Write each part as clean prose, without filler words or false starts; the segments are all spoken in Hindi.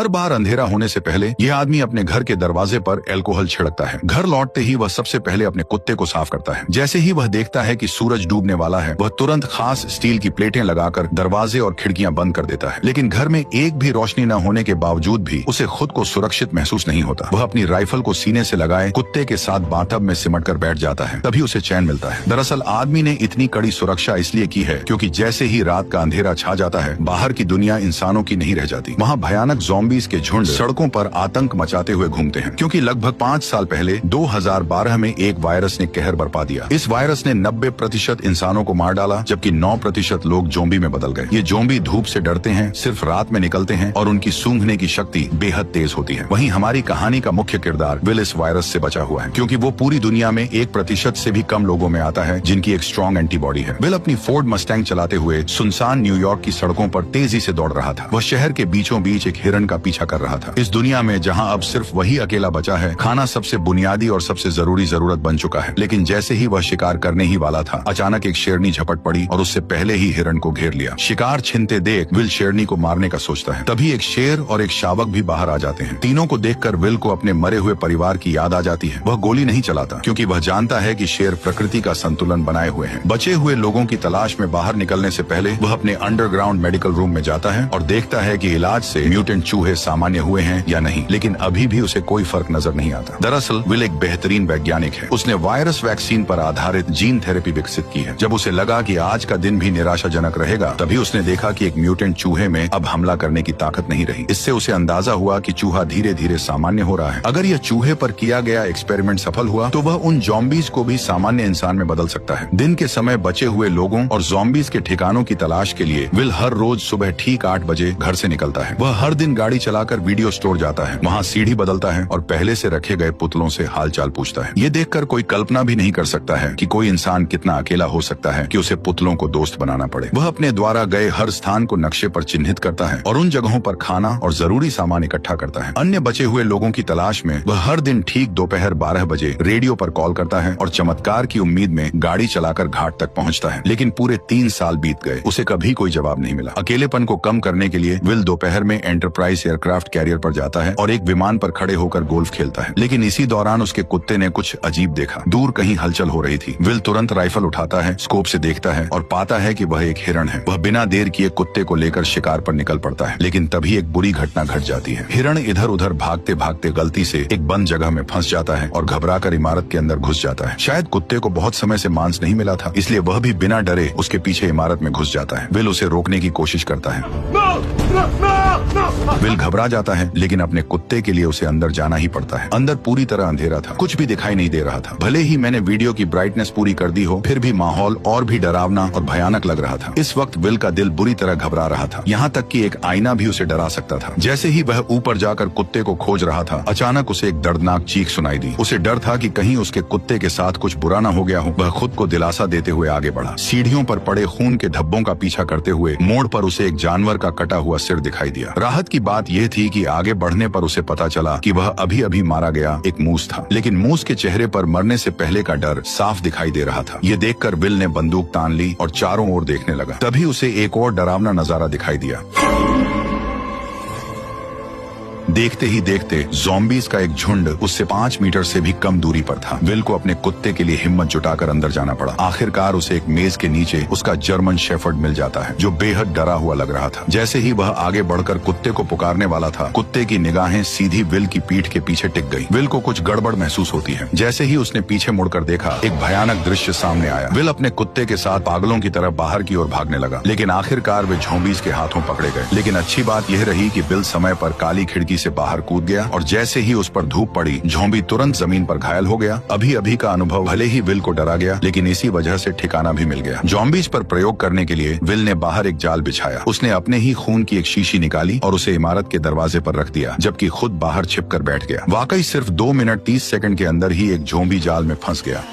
हर बार अंधेरा होने से पहले यह आदमी अपने घर के दरवाजे पर अल्कोहल छिड़कता है। घर लौटते ही वह सबसे पहले अपने कुत्ते को साफ करता है। जैसे ही वह देखता है कि सूरज डूबने वाला है, वह तुरंत खास स्टील की प्लेटें लगाकर दरवाजे और खिड़कियां बंद कर देता है। लेकिन घर में एक भी रोशनी न होने के बावजूद भी उसे खुद को सुरक्षित महसूस नहीं होता। वह अपनी राइफल को सीने से लगाए कुत्ते के साथ बाथटब में सिमट कर बैठ जाता है, तभी उसे चैन मिलता है। दरअसल आदमी ने इतनी कड़ी सुरक्षा इसलिए की है क्योंकि जैसे ही रात का अंधेरा छा जाता है, बाहर की दुनिया इंसानों की नहीं रह जाती। वहाँ भयानक ज़ॉम्बीज़ के झुंड सड़कों पर आतंक मचाते हुए घूमते हैं, क्योंकि लगभग 5 साल पहले 2012 में एक वायरस ने कहर बरपा दिया। इस वायरस ने 90% इंसानों को मार डाला, जबकि 9% लोग ज़ॉम्बी में बदल गए। ये ज़ॉम्बी धूप से डरते हैं, सिर्फ रात में निकलते हैं और उनकी सूंघने की शक्ति बेहद तेज होती है। वहीं हमारी कहानी का मुख्य किरदार विल इस वायरस से बचा हुआ है, क्योंकि वो पूरी दुनिया में 1% से भी कम लोगों में आता है जिनकी एक स्ट्रॉन्ग एंटीबॉडी है। विल अपनी फोर्ड मस्टैंग चलाते हुए सुनसान न्यूयॉर्क की सड़कों पर तेजी से दौड़ रहा था। वह शहर के बीचों बीच एक हिरण का पीछा कर रहा था। इस दुनिया में जहां अब सिर्फ वही अकेला बचा है, खाना सबसे बुनियादी और सबसे जरूरी जरूरत बन चुका है। लेकिन जैसे ही वह शिकार करने ही वाला था, अचानक एक शेरनी झपट पड़ी और उससे पहले ही हिरण को घेर लिया। शिकार छिनते देख विल शेरनी को मारने का सोचता है। तभी एक शेर और एक शावक भी बाहर आ जाते हैं। तीनों को देखकर विल को अपने मरे हुए परिवार की याद आ जाती है। वह गोली नहीं चलाता, क्योंकि वह जानता है कि शेर प्रकृति का संतुलन बनाए हुए हैं। बचे हुए लोगों की तलाश में बाहर निकलने से पहले वह अपने अंडरग्राउंड मेडिकल रूम में जाता है और देखता है कि इलाज से म्यूटेंट चूहे सामान्य हुए हैं या नहीं, लेकिन अभी भी उसे कोई फर्क नजर नहीं आता। दरअसल विल एक बेहतरीन वैज्ञानिक है। उसने वायरस वैक्सीन पर आधारित जीन थेरेपी विकसित की है। जब उसे लगा कि आज का दिन भी निराशाजनक रहेगा, तभी उसने देखा कि एक म्यूटेंट चूहे में अब हमला करने की ताकत नहीं रही। इससे उसे अंदाजा हुआ कि चूहा धीरे धीरे सामान्य हो रहा है। अगर यह चूहे पर किया गया एक्सपेरिमेंट सफल हुआ तो वह उन ज़ॉम्बीज़ को भी सामान्य इंसान में बदल सकता है। दिन के समय बचे हुए लोगों और ज़ॉम्बीज़ के ठिकानों की तलाश के लिए विल हर रोज सुबह ठीक 8 बजे घर से निकलता है। वह हर दिन गाड़ी चलाकर वीडियो स्टोर जाता है, वहाँ सीढ़ी बदलता है और पहले से रखे गए पुतलों से हालचाल पूछता है। ये देखकर कोई कल्पना भी नहीं कर सकता है कि कोई इंसान कितना अकेला हो सकता है कि उसे पुतलों को दोस्त बनाना पड़े। वह अपने द्वारा गए हर स्थान को नक्शे पर चिन्हित करता है और उन जगहों पर खाना और जरूरी सामान इकट्ठा करता है। अन्य बचे हुए लोगों की तलाश में वह हर दिन ठीक दोपहर 12 बजे रेडियो पर कॉल करता है और चमत्कार की उम्मीद में गाड़ी चलाकर घाट तक पहुंचता है। लेकिन पूरे 3 साल बीत गए, उसे कभी कोई जवाब नहीं मिला। अकेलेपन को कम करने के लिए विल दोपहर में एंटरप्राइज एयरक्राफ्ट कैरियर पर जाता है और एक विमान पर खड़े होकर गोल्फ खेलता है। लेकिन इसी दौरान उसके कुत्ते ने कुछ अजीब देखा। दूर कहीं हलचल हो रही थी। विल तुरंत राइफल उठाता है, स्कोप से देखता है और पाता है कि वह एक हिरण है। वह बिना देर किए कुत्ते को लेकर शिकार पर निकल पड़ता है। लेकिन तभी एक बुरी घटना घट जाती है। हिरण इधर उधर भागते भागते गलती से एक बंद जगह में फंस जाता है और घबराकर इमारत के अंदर घुस जाता है। शायद कुत्ते को बहुत समय से मांस नहीं मिला था, इसलिए वह भी बिना डरे उसके पीछे इमारत में घुस जाता है। विल उसे रोकने की कोशिश करता है। विल घबरा जाता है, लेकिन अपने कुत्ते के लिए उसे अंदर जाना ही पड़ता है। अंदर पूरी तरह अंधेरा था, कुछ भी दिखाई नहीं दे रहा था। भले ही मैंने वीडियो की ब्राइटनेस पूरी कर दी हो, फिर भी माहौल और भी डरावना और भयानक लग रहा था। इस वक्त विल का दिल बुरी तरह घबरा रहा था, यहाँ तक कि एक आईना भी उसे डरा सकता था। जैसे ही वह ऊपर जाकर कुत्ते को खोज रहा था, अचानक उसे एक दर्दनाक चीख सुनाई दी। उसे डर था कि कहीं उसके कुत्ते के साथ कुछ बुरा न हो गया हो। वह खुद को दिलासा देते हुए आगे बढ़ा। सीढ़ियों पर पड़े खून के धब्बों का पीछा करते हुए मोड़ पर उसे एक जानवर का कटा हुआ सिर दिखाई दिया। राहत की बात यह थी कि आगे बढ़ने पर उसे पता चला कि वह अभी अभी मारा गया एक मूस था। लेकिन मूस के चेहरे पर मरने से पहले का डर साफ दिखाई दे रहा था। ये देखकर विल ने बंदूक तान ली और चारों ओर देखने लगा। तभी उसे एक और डरावना नजारा दिखाई दिया। देखते ही देखते ज़ॉम्बीज़ का एक झुंड उससे 5 मीटर से भी कम दूरी पर था। विल को अपने कुत्ते के लिए हिम्मत जुटाकर अंदर जाना पड़ा। आखिरकार उसे एक मेज के नीचे उसका जर्मन शेफर्ड मिल जाता है, जो बेहद डरा हुआ लग रहा था। जैसे ही वह आगे बढ़कर कुत्ते को पुकारने वाला था, कुत्ते की निगाहें सीधी विल की पीठ के पीछे टिक गई। विल को कुछ गड़बड़ महसूस होती है। जैसे ही उसने पीछे मुड़कर देखा, एक भयानक दृश्य सामने आया। विल अपने कुत्ते के साथ पागलों की तरह बाहर की ओर भागने लगा, लेकिन आखिरकार वे ज़ॉम्बीज़ के हाथों पकड़े गए। लेकिन अच्छी बात यह रही कि विल समय पर काली खिड़की से बाहर कूद गया और जैसे ही उस पर धूप पड़ी, ज़ॉम्बी तुरंत जमीन पर घायल हो गया। अभी अभी का अनुभव भले ही विल को डरा गया, लेकिन इसी वजह से ठिकाना भी मिल गया। ज़ॉम्बीज़ पर प्रयोग करने के लिए विल ने बाहर एक जाल बिछाया। उसने अपने ही खून की एक शीशी निकाली और उसे इमारत के दरवाजे पर रख दिया, जबकि खुद बाहर छिपकर बैठ गया। वाकई सिर्फ 2 मिनट 30 सेकंड के अंदर ही एक ज़ॉम्बी जाल में फंस गया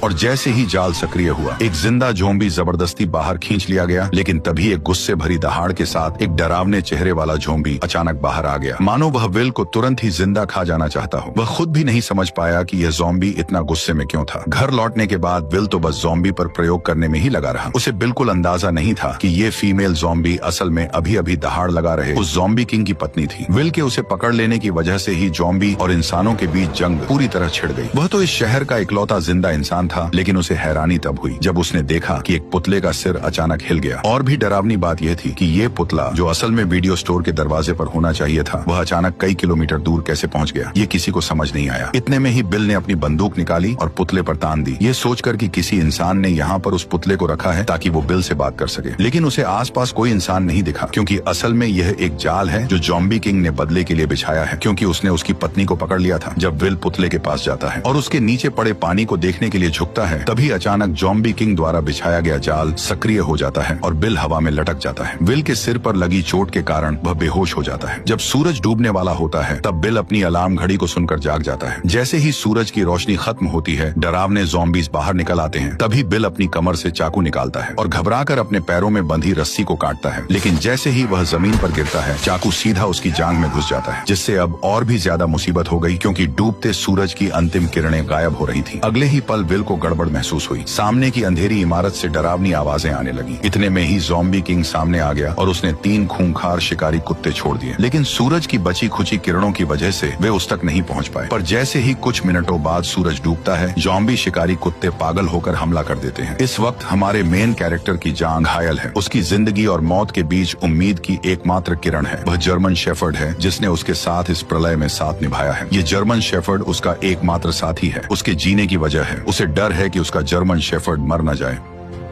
और जैसे ही जाल सक्रिय हुआ, एक जिंदा ज़ॉम्बी जबरदस्ती बाहर खींच लिया गया। लेकिन तभी एक गुस्से भरी दहाड़ के साथ एक डरावने चेहरे वाला ज़ॉम्बी अचानक बाहर आ गया, मानो वह विल को तुरंत ही जिंदा खा जाना चाहता हो। वह खुद भी नहीं समझ पाया कि यह ज़ॉम्बी इतना गुस्से में क्यों था। घर लौटने के बाद विल तो बस ज़ॉम्बी पर प्रयोग करने में ही लगा रहा। उसे बिल्कुल अंदाजा नहीं था कि ये फीमेल ज़ॉम्बी असल में अभी अभी दहाड़ लगा रहे उस ज़ॉम्बी किंग की पत्नी थी। विल के उसे पकड़ लेने की वजह से ही ज़ॉम्बी और इंसानों के बीच जंग पूरी तरह छिड़ गई। वह तो इस शहर का इकलौता जिंदा इंसान था, लेकिन उसे हैरानी तब हुई जब उसने देखा कि एक पुतले का सिर अचानक हिल गया। और भी डरावनी बात यह थी कि ये पुतला, जो असल में वीडियो स्टोर के दरवाजे पर होना चाहिए था, वह अचानक कई किलोमीटर दूर कैसे पहुंच गया, ये किसी को समझ नहीं आया। इतने में ही बिल ने अपनी बंदूक निकाली और पुतले पर तान दी, ये सोचकर कि किसी इंसान ने यहाँ पर उस पुतले को रखा है ताकि वो बिल से बात कर सके। लेकिन उसे आसपास कोई इंसान नहीं दिखा, क्योंकि असल में यह एक जाल है जो ज़ॉम्बी किंग ने बदले के लिए बिछाया है, क्योंकि उसने उसकी पत्नी को पकड़ लिया था। जब विल पुतले के पास जाता है और उसके नीचे पड़े पानी को देखने के लिए झुकता है, तभी अचानक ज़ॉम्बी किंग द्वारा बिछाया गया जाल सक्रिय हो जाता है और बिल हवा में लटक जाता है। विल के सिर पर लगी चोट के कारण वह बेहोश हो जाता है। जब सूरज डूबने वाला होता है, तब बिल अपनी अलार्म घड़ी को सुनकर जाग जाता है। जैसे ही सूरज की रोशनी खत्म होती है, डरावने ज़ॉम्बीज बाहर निकल आते हैं। तभी बिल अपनी कमर से चाकू निकालता है और घबराकर अपने पैरों में बंधी रस्सी को काटता है। लेकिन जैसे ही वह जमीन पर गिरता है, चाकू सीधा उसकी जांघ में घुस जाता है, जिससे अब और भी ज्यादा मुसीबत हो गई, क्योंकि डूबते सूरज की अंतिम किरणें गायब हो रही थी। अगले ही पल विल को गड़बड़ महसूस हुई। सामने की अंधेरी इमारत से डरावनी आवाजें आने लगी। इतने में ही ज़ॉम्बी किंग सामने आ गया और उसने 3 खूंखार शिकारी कुत्ते छोड़ दिए। लेकिन सूरज की बची खुची किरणों की वजह से वे उस तक नहीं पहुंच पाए। पर जैसे ही कुछ मिनटों बाद सूरज डूबता है, ज़ॉम्बी शिकारी कुत्ते पागल होकर हमला कर देते हैं। इस वक्त हमारे मेन कैरेक्टर की जान घायल है। उसकी जिंदगी और मौत के बीच उम्मीद की एकमात्र किरण है। वह जर्मन शेफर्ड है, जिसने उसके साथ इस प्रलय में साथ निभाया है। ये जर्मन शेफर्ड उसका एकमात्र साथी है। उसके जीने की वजह है। उसे डर है कि उसका जर्मन शेफर्ड मर न जाए।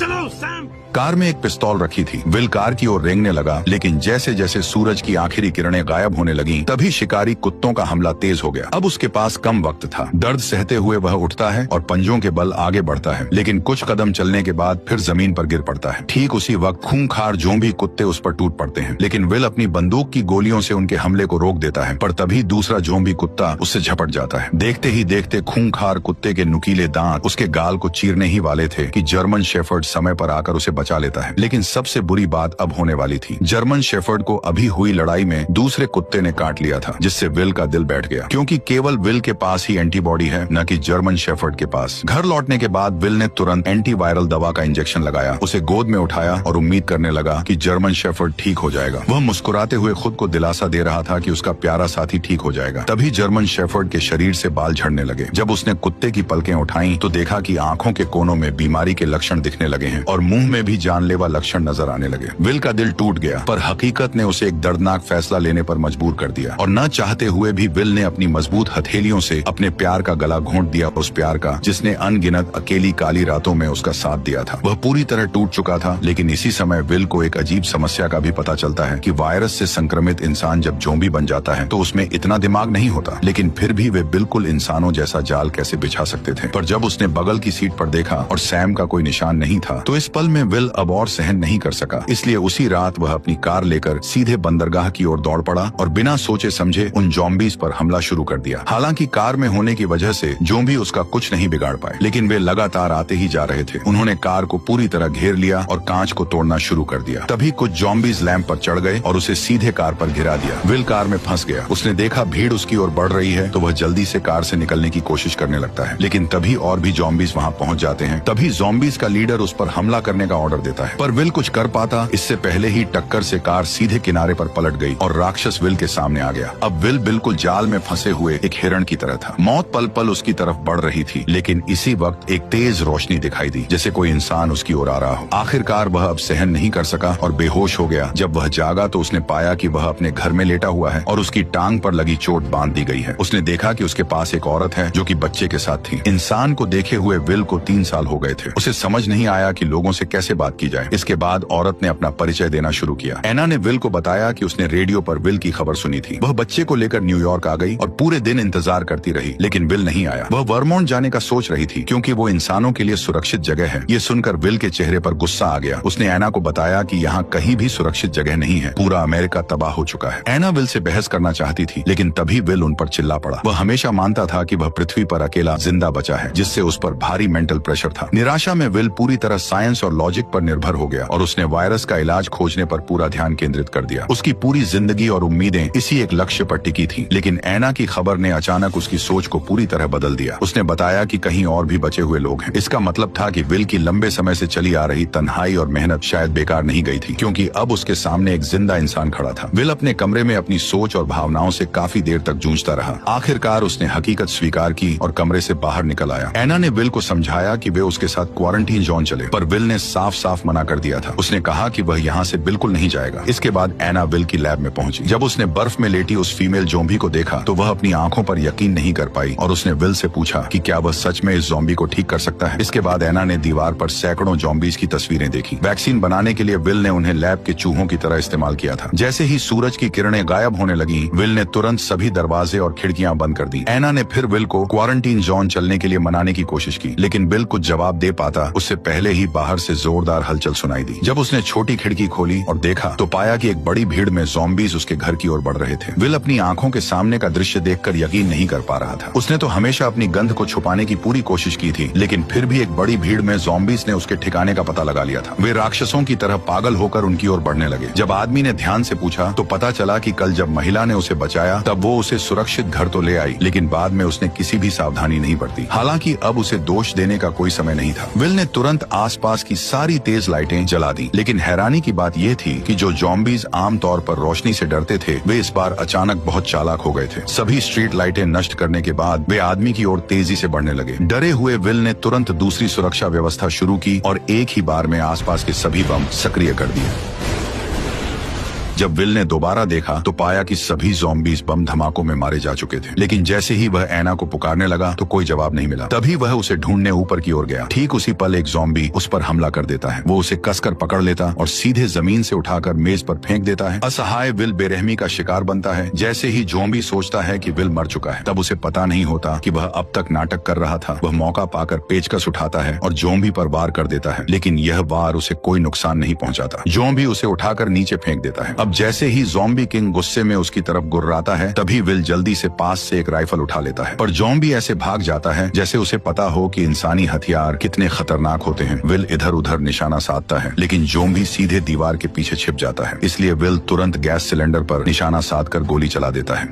चलो सैम। कार में एक पिस्तौल रखी थी। विल कार की ओर रेंगने लगा, लेकिन जैसे जैसे सूरज की आखिरी किरणें गायब होने लगीं, तभी शिकारी कुत्तों का हमला तेज हो गया। अब उसके पास कम वक्त था। दर्द सहते हुए वह उठता है और पंजों के बल आगे बढ़ता है, लेकिन कुछ कदम चलने के बाद फिर जमीन पर गिर पड़ता है। ठीक उसी वक्त खूंखार ज़ॉम्बी कुत्ते उस पर टूट पड़ते हैं, लेकिन विल अपनी बंदूक की गोलियों से उनके हमले को रोक देता है। पर तभी दूसरा ज़ॉम्बी कुत्ता उससे झपट जाता है। देखते ही देखते खूंखार कुत्ते के नुकीले दांत उसके गाल को चीरने ही वाले थे कि जर्मन शेफर्ड समय पर आकर उसे बचा लेता है। लेकिन सबसे बुरी बात अब होने वाली थी। जर्मन शेफर्ड को अभी हुई लड़ाई में दूसरे कुत्ते ने काट लिया था, जिससे विल का दिल बैठ गया, क्योंकि केवल विल के पास ही एंटीबॉडी है, न कि जर्मन शेफर्ड के पास। घर लौटने के बाद विल ने तुरंत एंटीवायरल दवा का इंजेक्शन लगाया, उसे गोद में उठाया और उम्मीद करने लगा कि जर्मन शेफर्ड ठीक हो जाएगा। वह मुस्कुराते हुए खुद को दिलासा दे रहा था कि उसका प्यारा साथी ठीक हो जाएगा। तभी जर्मन शेफर्ड के शरीर से बाल झड़ने लगे। जब उसने कुत्ते की पलकें उठाई तो देखा कि आंखों के कोनों में बीमारी के लक्षण दिखने लगे हैं और मुंह में भी जानलेवा लक्षण नजर आने लगे। विल का दिल टूट गया, पर हकीकत ने उसे एक दर्दनाक फैसला लेने पर मजबूर कर दिया और न चाहते हुए भी विल ने अपनी मजबूत हथेलियों से अपने प्यार का गला घोंट दिया, उस प्यार का जिसने अनगिनत अकेली काली रातों में उसका साथ दिया था। वह पूरी तरह टूट चुका था। लेकिन इसी समय विल को एक अजीब समस्या का भी पता चलता है कि वायरस से संक्रमित इंसान जब ज़ॉम्बी बन जाता है तो उसमें इतना दिमाग नहीं होता, लेकिन फिर भी वे बिल्कुल इंसानों जैसा जाल कैसे बिछा सकते थे। पर जब उसने बगल की सीट पर देखा और सैम का कोई निशान नहीं था, तो इस पल में विल अब और सहन नहीं कर सका। इसलिए उसी रात वह अपनी कार लेकर सीधे बंदरगाह की ओर दौड़ पड़ा और बिना सोचे समझे उन ज़ॉम्बीज पर हमला शुरू कर दिया। हालांकि कार में होने की वजह से ज़ॉम्बी उसका कुछ नहीं बिगाड़ पाए, लेकिन वे लगातार आते ही जा रहे थे। उन्होंने कार को पूरी तरह घेर लिया और कांच को तोड़ना शुरू कर दिया। तभी कुछ ज़ॉम्बीज लैंप पर चढ़ गए और उसे सीधे कार पर गिरा दिया। विल कार में फंस गया। उसने देखा भीड़ उसकी ओर बढ़ रही है, तो वह जल्दी से कार से निकलने की कोशिश करने लगता है, लेकिन तभी और भी ज़ॉम्बीज वहां पहुंच जाते हैं। तभी ज़ॉम्बीज का लीडर उस पर हमला करने का ऑर्डर देता है, पर विल कुछ कर पाता इससे पहले ही टक्कर से कार सीधे किनारे पर पलट गई और राक्षस विल के सामने आ गया। अब विल बिल्कुल जाल में फंसे हुए एक हिरण की तरह था। मौत पल पल उसकी तरफ बढ़ रही थी, लेकिन इसी वक्त एक तेज रोशनी दिखाई दी, जैसे कोई इंसान उसकी ओर आ रहा हो। आखिरकार वह अब सहन नहीं कर सका और बेहोश हो गया। जब वह जागा तो उसने पाया कि वह अपने घर में लेटा हुआ है और उसकी टांग पर लगी चोट बांध दी गई है। उसने देखा कि उसके पास एक औरत है जो कि बच्चे के साथ थी। इंसान को देखे हुए विल को 3 साल हो गए थे। उसे समझ नहीं आया कि लोगों से कैसे बात की जाए। इसके बाद औरत ने अपना परिचय देना शुरू किया। एना ने विल को बताया कि उसने रेडियो पर विल की खबर सुनी थी। वह बच्चे को लेकर न्यूयॉर्क आ गई और पूरे दिन इंतजार करती रही, लेकिन विल नहीं आया। वह वर्मोंट जाने का सोच रही थी क्योंकि वो इंसानों के लिए सुरक्षित जगह है। ये सुनकर विल के चेहरे पर गुस्सा आ गया। उसने एना को बताया कि यहाँ कहीं भी सुरक्षित जगह नहीं है, पूरा अमेरिका तबाह हो चुका है। एना विल से बहस करना चाहती थी, लेकिन तभी विल उन पर चिल्ला पड़ा। वह हमेशा मानता था कि वह पृथ्वी पर अकेला जिंदा बचा है, जिससे उस पर भारी मेंटल प्रेशर था। निराशा में विल पूरी तरह साइंस और लॉजिक पर निर्भर हो गया और उसने वायरस का इलाज खोजने पर पूरा ध्यान केंद्रित कर दिया। उसकी पूरी जिंदगी और उम्मीदें इसी एक लक्ष्य पर टिकी थी। लेकिन एना की खबर ने अचानक उसकी सोच को पूरी तरह बदल दिया। उसने बताया कि कहीं और भी बचे हुए लोग हैं। इसका मतलब था कि विल की लंबे समय से चली आ रही तन्हाई और मेहनत शायद बेकार नहीं गई थी, क्योंकि अब उसके सामने एक जिंदा इंसान खड़ा था। विल अपने कमरे में अपनी सोच और भावनाओं से काफी देर तक जूझता रहा। आखिरकार उसने हकीकत स्वीकार की और कमरे से बाहर निकल आया। एना ने विल को समझाया कि वे उसके साथ क्वारंटीन जोन चले, पर विल ने साफ साफ मना कर दिया था। उसने कहा कि वह यहाँ से बिल्कुल नहीं जाएगा। इसके बाद एना विल की लैब में पहुंची। जब उसने बर्फ में लेटी उस फीमेल ज़ॉम्बी को देखा तो वह अपनी आंखों पर यकीन नहीं कर पाई और उसने विल से पूछा कि क्या वह सच में इस ज़ॉम्बी को ठीक कर सकता है। इसके बाद एना ने दीवार पर सैकड़ों ज़ॉम्बीज की तस्वीरें देखी। वैक्सीन बनाने के लिए विल ने उन्हें लैब के चूहों की तरह इस्तेमाल किया था। जैसे ही सूरज की किरणें गायब होने लगी, विल ने तुरंत सभी दरवाजे और खिड़कियां बंद कर दी। एना ने फिर विल को क्वारंटीन जोन चलने के लिए मनाने की कोशिश की, लेकिन विल कुछ जवाब दे पाता उससे पहले ही बाहर से जोरदार हलचल सुनाई दी। जब उसने छोटी खिड़की खोली और देखा तो पाया कि एक बड़ी भीड़ में ज़ॉम्बीज उसके घर की ओर बढ़ रहे थे। विल अपनी आंखों के सामने का दृश्य देखकर यकीन नहीं कर पा रहा था। उसने तो हमेशा अपनी गंध को छुपाने की पूरी कोशिश की थी, लेकिन फिर भी एक बड़ी भीड़ में ज़ॉम्बीज ने उसके ठिकाने का पता लगा लिया था। वे राक्षसों की तरह पागल होकर उनकी ओर बढ़ने लगे। जब आदमी ने ध्यान से पूछा तो पता चला कि कल जब महिला ने उसे बचाया तब वो उसे सुरक्षित घर तो ले आई, लेकिन बाद में उसने किसी भी सावधानी नहीं बरती। हालांकि अब उसे दोष देने का कोई समय नहीं था। विल ने तुरंत आसपास की सारी तेज लाइटें जला दी, लेकिन हैरानी की बात यह थी कि जो ज़ॉम्बीज आमतौर पर रोशनी से डरते थे, वे इस बार अचानक बहुत चालाक हो गए थे। सभी स्ट्रीट लाइटें नष्ट करने के बाद वे आदमी की ओर तेजी से बढ़ने लगे। डरे हुए विल ने तुरंत दूसरी सुरक्षा व्यवस्था शुरू की और एक ही बार में आसपास के सभी बम सक्रिय कर दिए। जब विल ने दोबारा देखा तो पाया कि सभी ज़ॉम्बीज बम धमाकों में मारे जा चुके थे, लेकिन जैसे ही वह एना को पुकारने लगा तो कोई जवाब नहीं मिला। तभी वह उसे ढूंढने ऊपर की ओर गया। ठीक उसी पल एक ज़ॉम्बी उस पर हमला कर देता है। वो उसे कसकर पकड़ लेता और सीधे जमीन से उठाकर मेज पर फेंक देता है। असहाय विल बेरहमी का शिकार बनता है। जैसे ही ज़ॉम्बी सोचता है कि विल मर चुका है, तब उसे पता नहीं होता कि वह अब तक नाटक कर रहा था। वह मौका पाकर पेचकस उठाता है और ज़ॉम्बी पर वार कर देता है, लेकिन यह वार उसे कोई नुकसान नहीं पहुंचाता। ज़ॉम्बी उसे उठाकर नीचे फेंक देता है। अब जैसे ही ज़ॉम्बी किंग गुस्से में उसकी तरफ गुर्राता है, तभी विल जल्दी से पास से एक राइफल उठा लेता है, पर ज़ॉम्बी ऐसे भाग जाता है जैसे उसे पता हो कि इंसानी हथियार कितने खतरनाक होते हैं। विल इधर उधर निशाना साधता है, लेकिन ज़ॉम्बी सीधे दीवार के पीछे छिप जाता है। इसलिए विल तुरंत गैस सिलेंडर पर निशाना साधकर गोली चला देता है।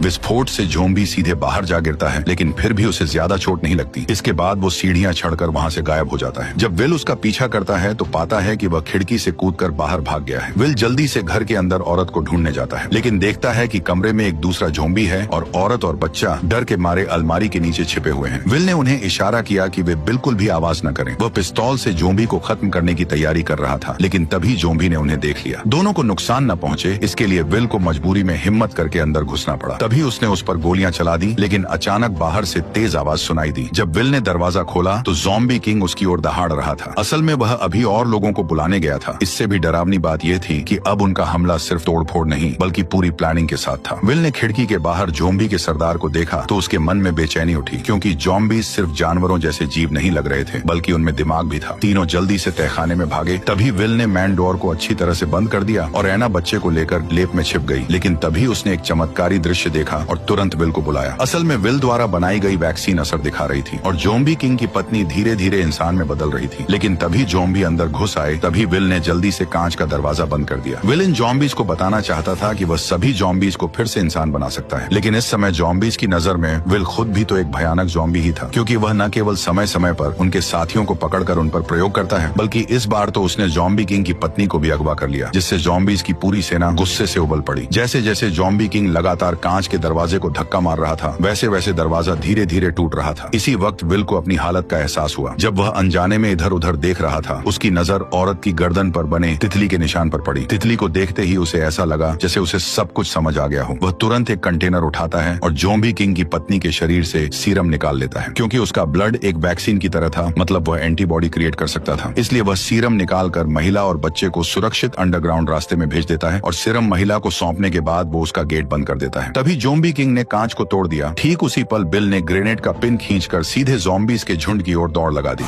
विस्फोट से ज़ॉम्बी सीधे बाहर जा गिरता है, लेकिन फिर भी उसे ज्यादा चोट नहीं लगती। इसके बाद वो सीढ़ियां चढ़कर वहां से गायब हो जाता है। जब विल उसका पीछा करता है तो पाता है कि वह खिड़की से कूदकर बाहर भाग गया है। विल जल्दी से घर के अंदर औरत को ढूंढने जाता है, लेकिन देखता है कि कमरे में एक दूसरा ज़ॉम्बी है और औरत और बच्चा डर के मारे अलमारी के नीचे छिपे हुए हैं। विल ने उन्हें इशारा किया कि वे बिल्कुल भी आवाज न करें। वह पिस्तौल से ज़ॉम्बी को खत्म करने की तैयारी कर रहा था, लेकिन तभी ज़ॉम्बी ने उन्हें देख लिया। दोनों को नुकसान न पहुंचे, इसके लिए विल को मजबूरी में हिम्मत करके अंदर घुसना पड़ा। तभी उसने उस पर गोलियां चला दी, लेकिन अचानक बाहर से तेज आवाज सुनाई दी। जब विल ने दरवाजा खोला तो ज़ॉम्बी किंग उसकी ओर दहाड़ रहा था। असल में वह अभी और लोगों को बुलाने गया था। इससे भी डरावनी बात यह थी कि अब उनका हमला सिर्फ तोड़फोड़ नहीं बल्कि पूरी प्लानिंग के साथ था। विल ने खिड़की के बाहर ज़ॉम्बी के सरदार को देखा तो उसके मन में बेचैनी उठी, क्योंकि ज़ॉम्बी सिर्फ जानवरों जैसे जीव नहीं लग रहे थे, बल्कि उनमें दिमाग भी था। तीनों जल्दी से तहखाने में भागे। तभी विल ने मैन डोर को अच्छी तरह से बंद कर दिया और एना बच्चे को लेकर लेप में छिप गई। लेकिन तभी उसने एक चमत्कारी दृश्य देखा और तुरंत विल को बुलाया। असल में विल द्वारा बनाई गई वैक्सीन असर दिखा रही थी और ज़ॉम्बी किंग की पत्नी धीरे धीरे इंसान में बदल रही थी। लेकिन तभी ज़ॉम्बी अंदर घुस आए। तभी विल ने जल्दी से कांच का दरवाजा बंद कर दिया। विल इन ज़ॉम्बीज को बताना चाहता था कि वह सभी ज़ॉम्बीज को फिर से इंसान बना सकता है, लेकिन इस समय ज़ॉम्बीज की नजर में विल खुद भी तो एक भयानक ज़ॉम्बी ही था, क्योंकि वह न केवल समय समय पर उनके साथियों को पकड़कर उन पर प्रयोग करता है, बल्कि इस बार तो उसने ज़ॉम्बी किंग की पत्नी को भी अगवा कर लिया, जिससे ज़ॉम्बीज की पूरी सेना गुस्से से उबल पड़ी। जैसे जैसे ज़ॉम्बी किंग लगातार कांच कांच के दरवाजे को धक्का मार रहा था, वैसे वैसे दरवाजा धीरे धीरे टूट रहा था। इसी वक्त विल को अपनी हालत का एहसास हुआ। जब वह अनजाने में इधर उधर देख रहा था, उसकी नजर औरत की गर्दन पर बने तितली के निशान पर पड़ी। तितली को देखते ही उसे ऐसा लगा जैसे उसे सब कुछ समझ आ गया हो। वह तुरंत एक कंटेनर उठाता है और ज़ॉम्बी किंग की पत्नी के शरीर से सीरम निकाल लेता है। क्योंकि उसका ब्लड एक वैक्सीन की तरह था, मतलब वह एंटीबॉडी क्रिएट कर सकता था। इसलिए वह सीरम निकाल कर महिला और बच्चे को सुरक्षित अंडरग्राउंड रास्ते में भेज देता है और सीरम महिला को सौंपने के बाद वो उसका गेट बंद कर देता है। तभी ज़ॉम्बी किंग ने कांच को तोड़ दिया। ठीक उसी पल बिल ने ग्रेनेड का पिन खींचकर सीधे ज़ॉम्बीज के झुंड की ओर दौड़ लगा दी।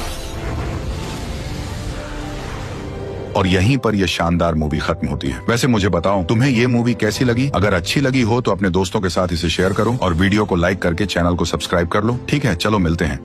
और यहीं पर यह शानदार मूवी खत्म होती है। वैसे मुझे बताओ, तुम्हें ये मूवी कैसी लगी? अगर अच्छी लगी हो तो अपने दोस्तों के साथ इसे शेयर करो और वीडियो को लाइक करके चैनल को सब्सक्राइब कर लो। ठीक है, चलो मिलते हैं।